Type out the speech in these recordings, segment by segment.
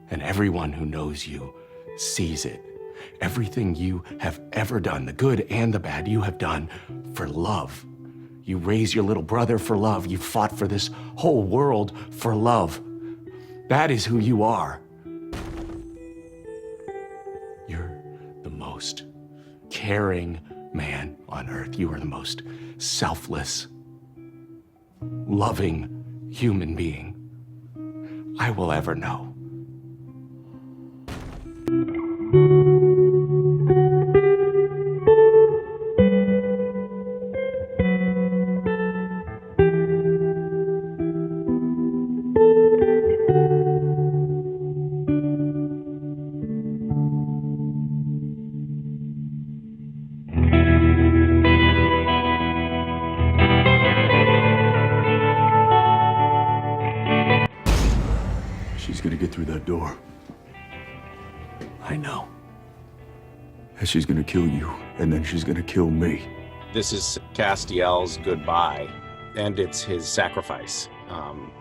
And everyone who knows you sees it. Everything you have ever done, the good and the bad, you have done for love. You raised your little brother for love. You fought for this whole world for love. That is who you are. You're the most caring man on earth. You are the most selfless, loving human being I will ever know. She's gonna get through that door. I know. And she's gonna kill you, and then she's gonna kill me. This is Castiel's goodbye, and it's his sacrifice.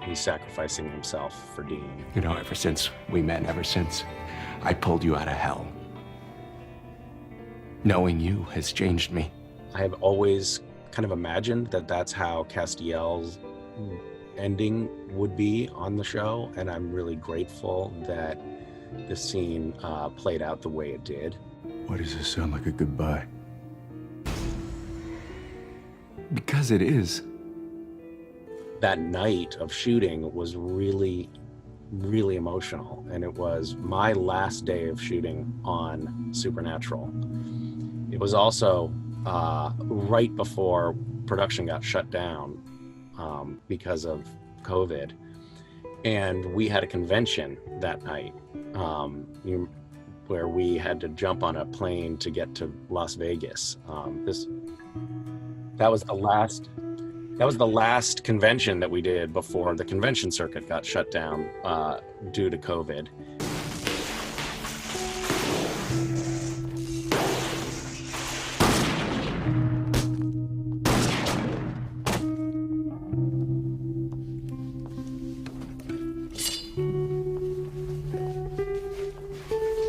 He's sacrificing himself for Dean. You know, ever since we met, ever since I pulled you out of hell, knowing you has changed me. I have always kind of imagined that that's how Castiel's ending would be on the show, and I'm really grateful that the scene played out the way it did. Why does this sound like a goodbye? Because it is. That night of shooting was really, really emotional, and it was my last day of shooting on Supernatural. It was also right before production got shut down because of COVID, and we had a convention that night where we had to jump on a plane to get to Las Vegas. That was the last convention that we did before the convention circuit got shut down due to COVID.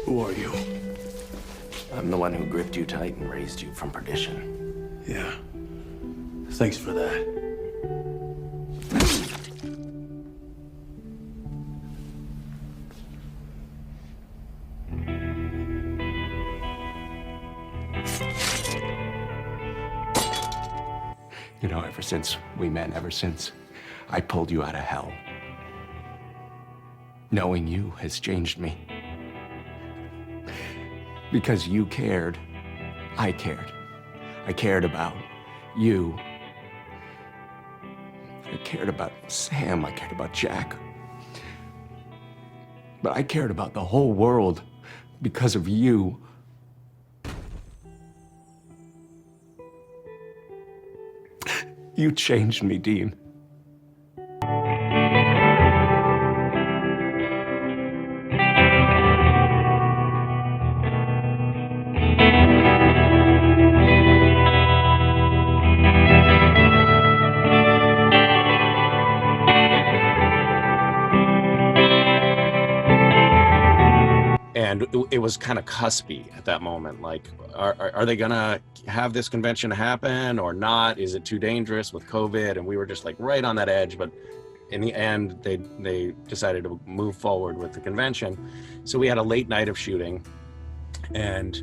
Who are you? I'm the one who gripped you tight and raised you from perdition. Yeah. Thanks for that. You know, ever since we met, ever since I pulled you out of hell, knowing you has changed me. Because you cared, I cared. I cared about you. I cared about Sam, I cared about Jack. But I cared about the whole world because of you. You changed me, Dean. And it was kind of cuspy at that moment. Like, are they gonna have this convention happen or not? Is it too dangerous with COVID? And we were just like right on that edge. But in the end, they decided to move forward with the convention. So we had a late night of shooting, and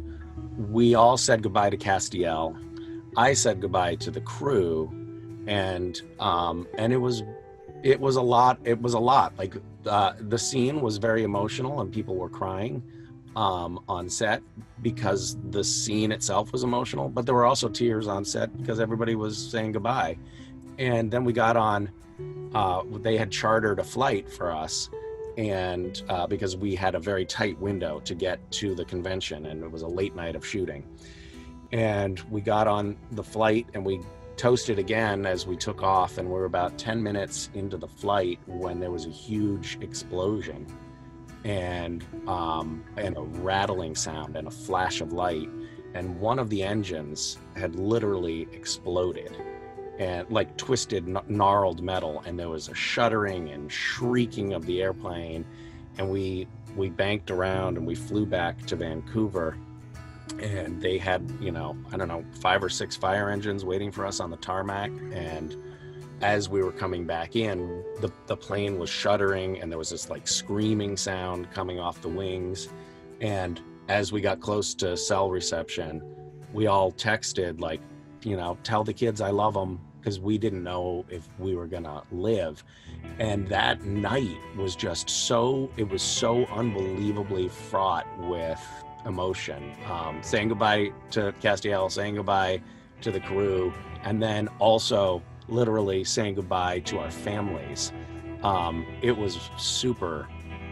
we all said goodbye to Castiel. I said goodbye to the crew, and it was a lot. It was a lot. Like the scene was very emotional, and people were crying on set because the scene itself was emotional, but there were also tears on set because everybody was saying goodbye. And then we got on, they had chartered a flight for us, and because we had a very tight window to get to the convention, and it was a late night of shooting. And we got on the flight and we toasted again as we took off, and we were about 10 minutes into the flight when there was a huge explosion and a rattling sound and a flash of light, and one of the engines had literally exploded and like twisted, gnarled metal, and there was a shuddering and shrieking of the airplane, and we banked around and we flew back to Vancouver, and they had, you know, I don't know, 5 or 6 fire engines waiting for us on the tarmac. And as we were coming back in, the plane was shuddering, and there was this like screaming sound coming off the wings. And as we got close to cell reception, we all texted like, you know, tell the kids I love them, because we didn't know if we were gonna live. And that night was just it was so unbelievably fraught with emotion. Saying goodbye to Castiel, saying goodbye to the crew, and then also literally saying goodbye to our families. It was super,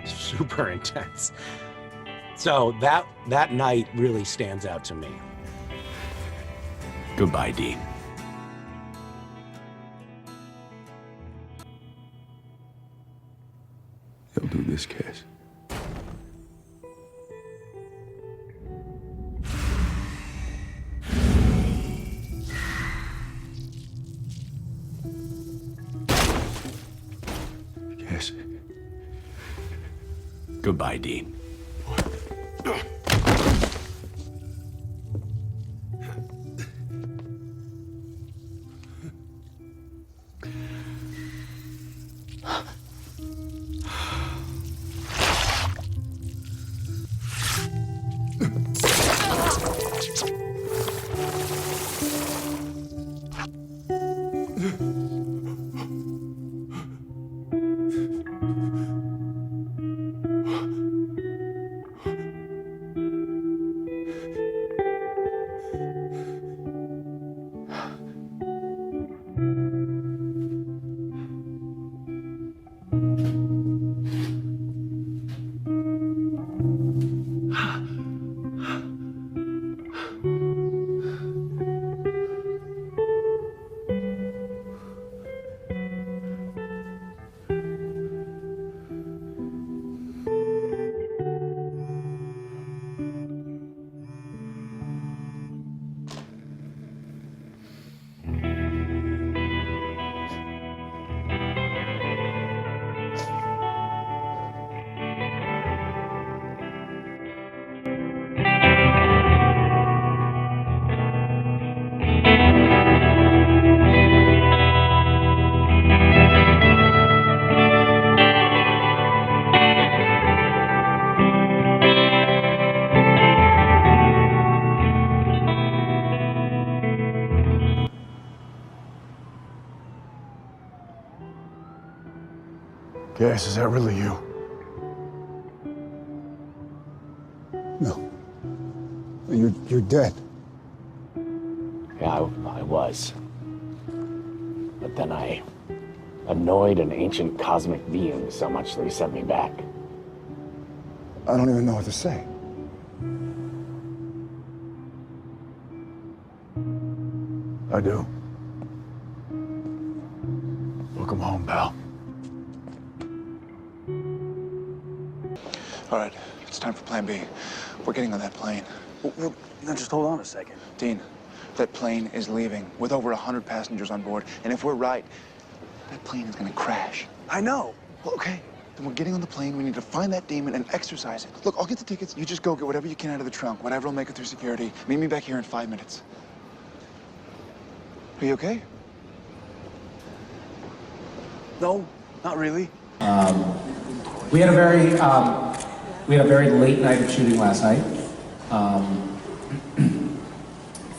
super intense. So that night really stands out to me. Goodbye, Dean. They'll do this, Cass. Cass. Goodbye, Dean. Cass, is that really you? No. You're dead. Yeah, I was. But then I annoyed an ancient cosmic being so much that he sent me back. I don't even know what to say. I do. Welcome home, pal. All right, it's time for plan B. We're getting on that plane. Well, now just hold on a second. Dean, that plane is leaving with over 100 passengers on board. And if we're right, that plane is gonna crash. I know. Well, okay, then we're getting on the plane. We need to find that demon and exorcise it. Look, I'll get the tickets. You just go get whatever you can out of the trunk. Whatever will make it through security. Meet me back here in 5 minutes. Are you okay? No, not really. We had a very late night of shooting last night,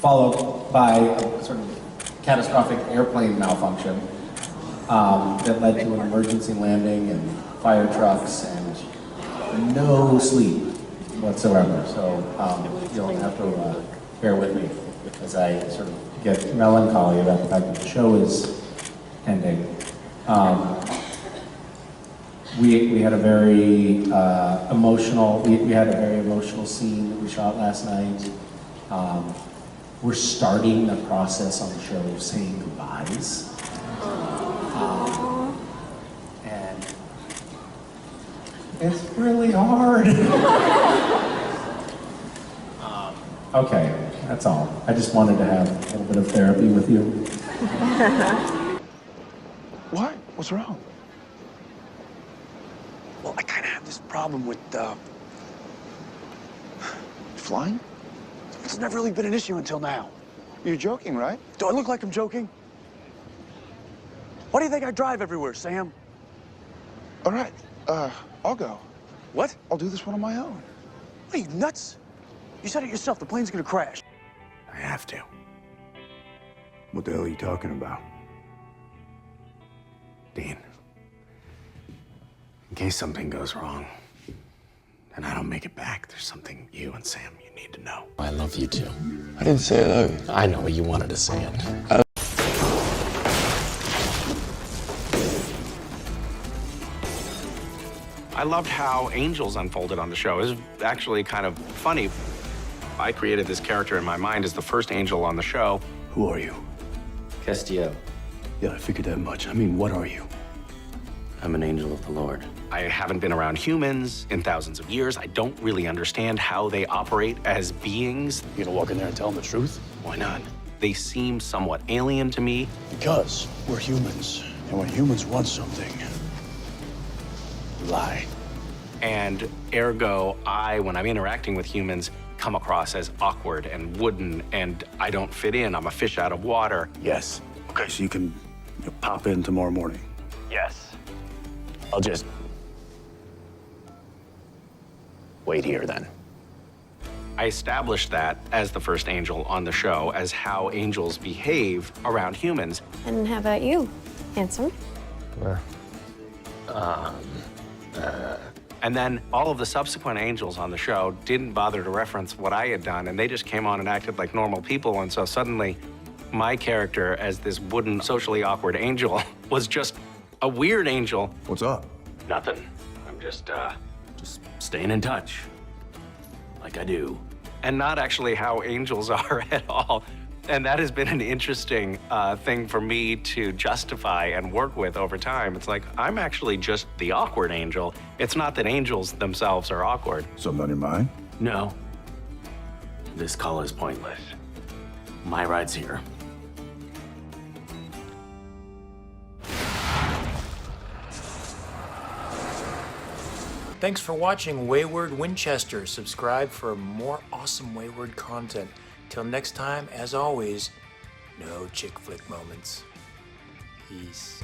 followed by a sort of catastrophic airplane malfunction that led to an emergency landing and fire trucks and no sleep whatsoever. So you'll have to bear with me as I sort of get melancholy about the fact that the show is ending. We had a very emotional. We had a very emotional scene that we shot last night. We're starting the process on the show of saying goodbyes, and it's really hard. Okay, that's all. I just wanted to have a little bit of therapy with you. What? What's wrong? Well, I kind of have this problem with, Flying? it's never really been an issue until now. You're joking, right? Do I look like I'm joking? Why do you think I drive everywhere, Sam? All right, I'll go. What? I'll do this one on my own. What are you, nuts? You said it yourself, the plane's gonna crash. I have to. What the hell are you talking about? Dean, in case something goes wrong and I don't make it back, there's something you and Sam you need to know. I love you too. I didn't say I love you. I know, but you wanted to say it. I loved how Angels unfolded on the show. It was actually kind of funny. I created this character in my mind as the first angel on the show. Who are you? Castiel, Yeah, I figured that much. I mean, what are you? I'm an angel of the Lord. I haven't been around humans in thousands of years. I don't really understand how they operate as beings. You gonna walk in there and tell them the truth? Why not? They seem somewhat alien to me. Because we're humans. And when humans want something, we lie. And ergo, when I'm interacting with humans, come across as awkward and wooden, and I don't fit in. I'm a fish out of water. Yes. Okay, so you can pop in tomorrow morning. Yes. I'll just wait here then. I established that as the first angel on the show, as how angels behave around humans. And how about you, handsome? And then all of the subsequent angels on the show didn't bother to reference what I had done, and they just came on and acted like normal people. And so suddenly, my character as this wooden, socially awkward angel was just a weird angel. What's up? Nothing. I'm just staying in touch. Like I do. And not actually how angels are at all. And that has been an interesting thing for me to justify and work with over time. It's like, I'm actually just the awkward angel. It's not that angels themselves are awkward. Something on your mind? No. This call is pointless. My ride's here. Thanks for watching Wayward Winchester. Subscribe for more awesome Wayward content. Till next time, as always, no chick flick moments. Peace.